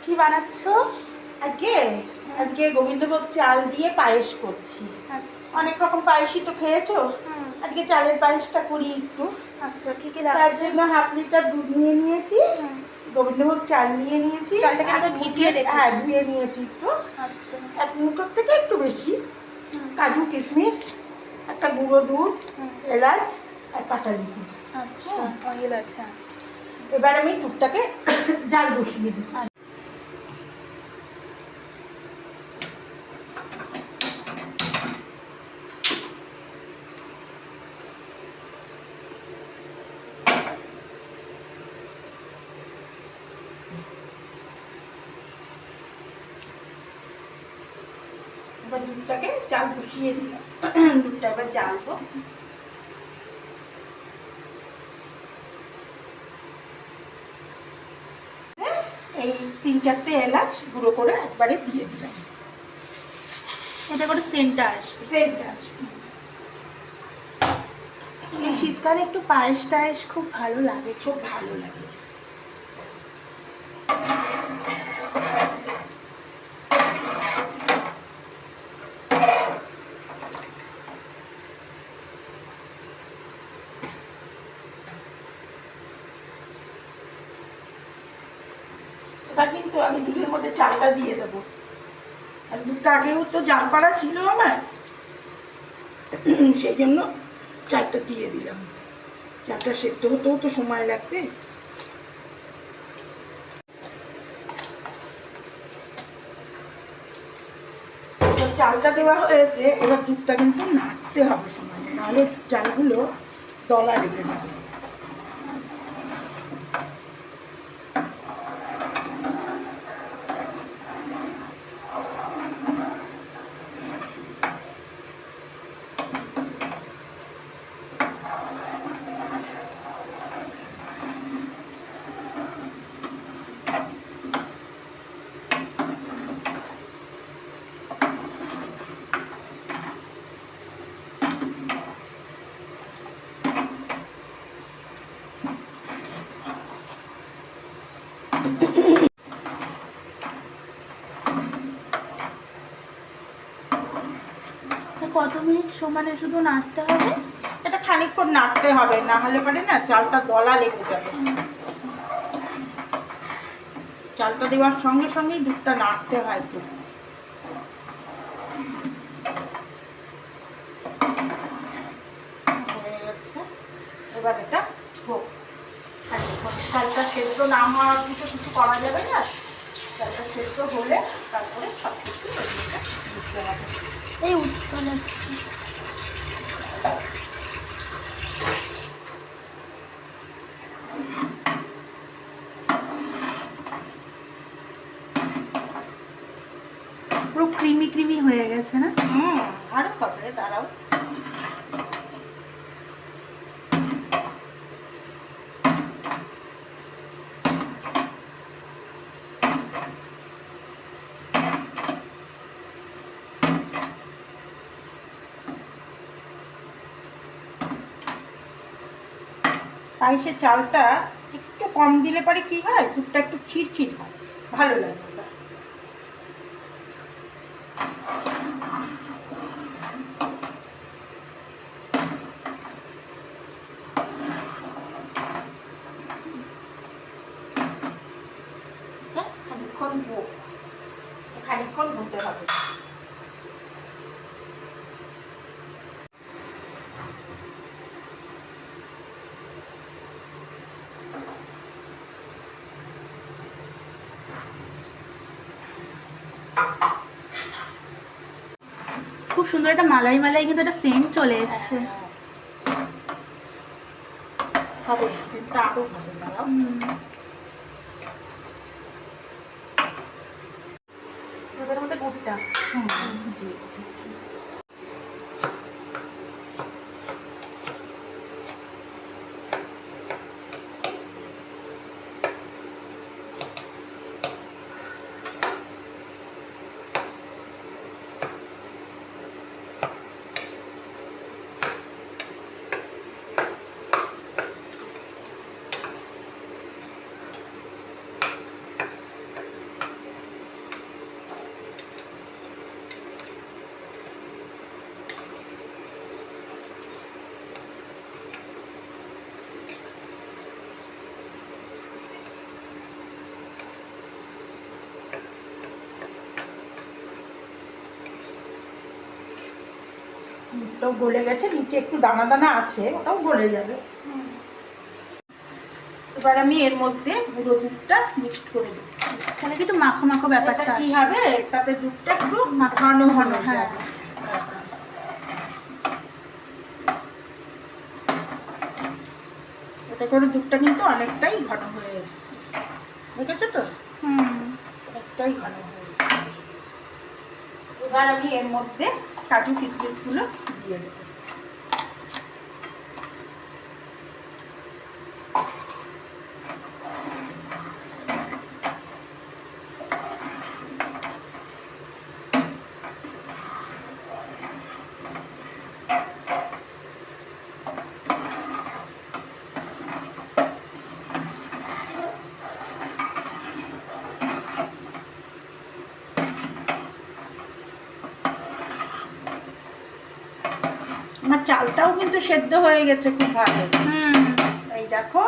কি বানাচ্ছ আজকে? আজকে গোবিন্দভোগ চাল দিয়ে পায়েস করছি। আচ্ছা। অনেক রকম পায়েসই তো খেয়েছো, আজকে চালের পায়েসটা করি একটু। আচ্ছা, কি কি তার লাগছে? জন্য 1/2 লিটার দুধ নিয়ে নিয়েছি, গোবিন্দভোগ চাল নিয়ে নিয়েছি। চালটাকে আমি ভিজিয়ে রেখেছি। হ্যাঁ, ধুয়ে নিয়েছি একটু। আচ্ছা। 1 মুঠোর থেকে একটু বেশি কাজু কিশমিশ, একটা গুঁড়ো দুধ, এলাচ আর পাটালি দুধ। আচ্ছা, অয়েল আছে। এবার আমি দুধটাকে জাল বসিয়ে দিচ্ছি। এবার দুধটাকে জাল বসিয়ে দিলাম, দুধটা এবার জ্বালবো। এই 3-4টে এলাচ গুঁড়ো করে একবারে দিয়ে দিলাম, এটা করে সেন্টটা আসবে। সেন্টটা আসবে। এই শীতকালে একটু পায়েস টায়েস খুব ভালো লাগে, খুব ভালো লাগে। এবার কিন্তু আমি দুধের মধ্যে চালটা দিয়ে দেবো। আর দুধটা আগেও তো জাল করা ছিল আমার, সেই জন্য চালটা দিয়ে দিলাম। চালটা সেদ্ধ হতেও তো সময় লাগবে। চালটা দেওয়া হয়েছে, এবার দুধটা কিন্তু নাড়তে হবে সময়, নাহলে চালগুলো দলা লেগে যাবে। কত মিনিট সমানে শুধু নাড়তে হবে? এটা খানিকক্ষণ নাড়তে হবে, না হলে পরে না চালটা দলা লেগে যাবে। চালটা দেওয়ার সঙ্গে সঙ্গেই দুধটা নাড়তে হয় তো। হয়ে গেছে, এবার এটা হোক। চালটা সেদ্ধ না হওয়ার কিছু করা যাবে না, চালটা সেদ্ধ হলে তারপরে সব কিছু দিতে হবে। এই উত্তল আসছে। পুরো ক্রিমি ক্রিমি হয়ে গেছে না? আরো হবে, দাঁড়াও। পায়েসের চালটা একটু কম দিলে পরে কি হয়, দুধটা একটু খিরখির হয়, ভালো লাগে। খানিকক্ষণ হতে হবে। খুব সুন্দর একটা মালাই মালাই কিন্তু একটা সেন্ট চলে এসছে। হবে, সেন্টটা আরো ভালো দাঁড়াও। দুধের মধ্যে গুড়টা জি বুঝেছি। ওটাও গলে গেছে, নিচে একটু দানা দানা আছে, ওটাও গলে যাবে। এবার আমি এর মধ্যে গুঁড়ো দুধটা মিক্সড করে দিই। তাহলে কি একটু মাখো মাখো ব্যাপারটা কি আসবে। হবে, তাতে দুধটা একটু ঘন ঘন হ্যাঁ। যাবে। এতে করে দুধটা কিন্তু অনেকটাই ঘন হয়ে এসছে, দেখেছো তো? অনেকটাই ঘন হয়ে এসছে। এবার আমি এর মধ্যে কাজু কিশমিশগুলো দিয়ে দেবো। আমার চালটাও কিন্তু সেদ্ধ হয়ে গেছে খুব ভালো। এই দেখো,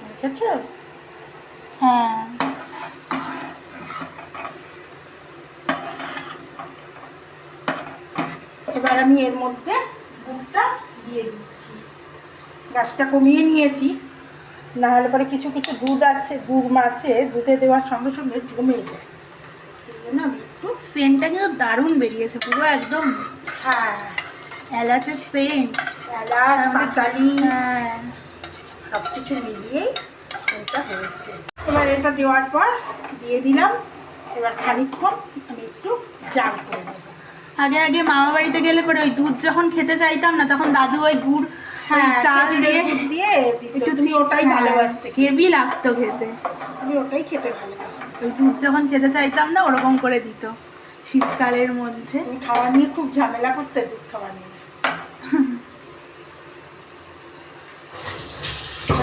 দেখেছো? হ্যাঁ। এবার আমি এর মধ্যে গুড়টা দিয়ে দিচ্ছি। গ্যাসটা কমিয়ে নিয়েছি, না হলে পরে কিছু কিছু গুড় আছে, গুড় মাছে দুধে দেওয়ার সঙ্গে সঙ্গে জমে যায়। এই জন্য আমি একটু সেন্টটা কিন্তু দারুণ বেরিয়েছে, পুরো একদম হ্যাঁ এলাচের সেন্ট, এলাচ পাতালি হ্যাঁ সব কিছু মিলিয়েই এটা হয়েছে। এবার এটা দেওয়ার পর দিয়ে দিলাম। এবার খানিকক্ষণ আমি একটু জাল করে দেবো। আগে আগে মামা বাড়িতে গেলে পরে ওই দুধ যখন খেতে চাইতাম না, তখন দাদু ওই গুড় চাল দিয়ে একটু ওটাই ভালোবাসতে, হেভি লাগতো খেতে। আমি ওটাই খেতে ভালোবাসি। ওই দুধ যখন খেতে চাইতাম না, ওরকম করে দিত শীতকালের মধ্যে। তুমি খাওয়া নিয়ে খুব ঝামেলা করতে, দুধ খাওয়া নিয়ে।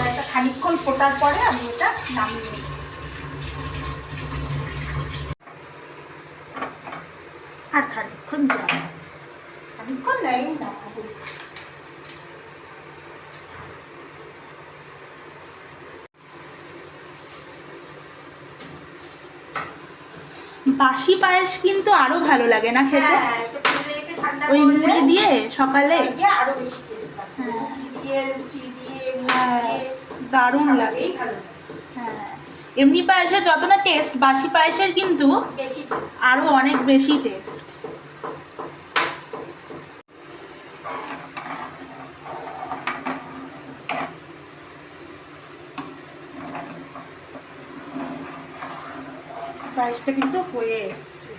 এটা খানিকক্ষণ ফোটার পরে আমি এটা নামিয়ে নিই। আর খানিকক্ষণ যাবে, খানিকক্ষণ নেই নামাবো। বাসি পায়েস কিন্তু আরো ভালো লাগে না খেতে? ওই মুড়ি দিয়ে সকালে আরো বেশি টেস্ট লাগে, দারুণ লাগে। হ্যাঁ, এমনি পায়েসের যত না টেস্ট, বাসি পায়েসের কিন্তু আরো অনেক বেশি টেস্ট। পায়েসটা কিন্তু হয়ে এসছে।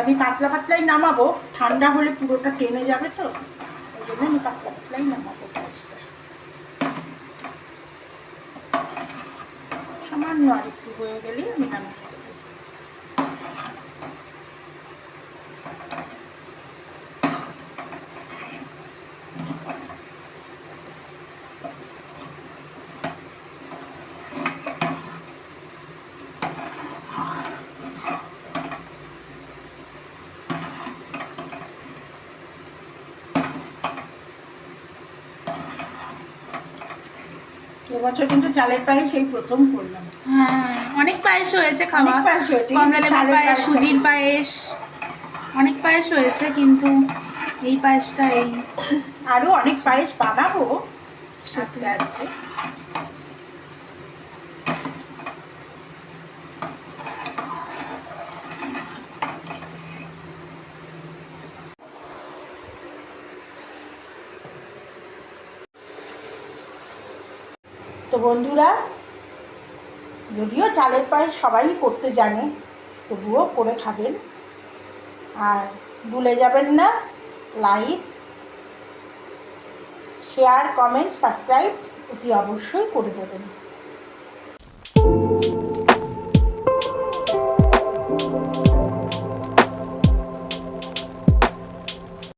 আমি পাতলা পাতলাই নামাবো, ঠান্ডা হলে পুরোটা টেনে যাবে তো, ওই জন্য আমি পাতলা পাতলাই নামাবো পায়েসটা। সামান্য আর একটু হয়ে গেলেই আমি নামিয়ে দেবো। এবছর কিন্তু চালের পায়েস এই প্রথম করলাম। হ্যাঁ, অনেক পায়েস হয়েছে খাওয়া, কমলা লেবুর পায়েস, সুজির পায়েস, অনেক পায়েস হয়েছে, কিন্তু এই পায়েসটা এই। আরো অনেক পায়েস বানাবো আস্তে আস্তে। তো বন্ধুরা, যদিও চালের পায়েস সবাই করতে জানে, তবুও করে খাবেন। আর ভুলে যাবেন না, লাইক, শেয়ার, কমেন্ট, সাবস্ক্রাইব অতি অবশ্যই করে দেবেন।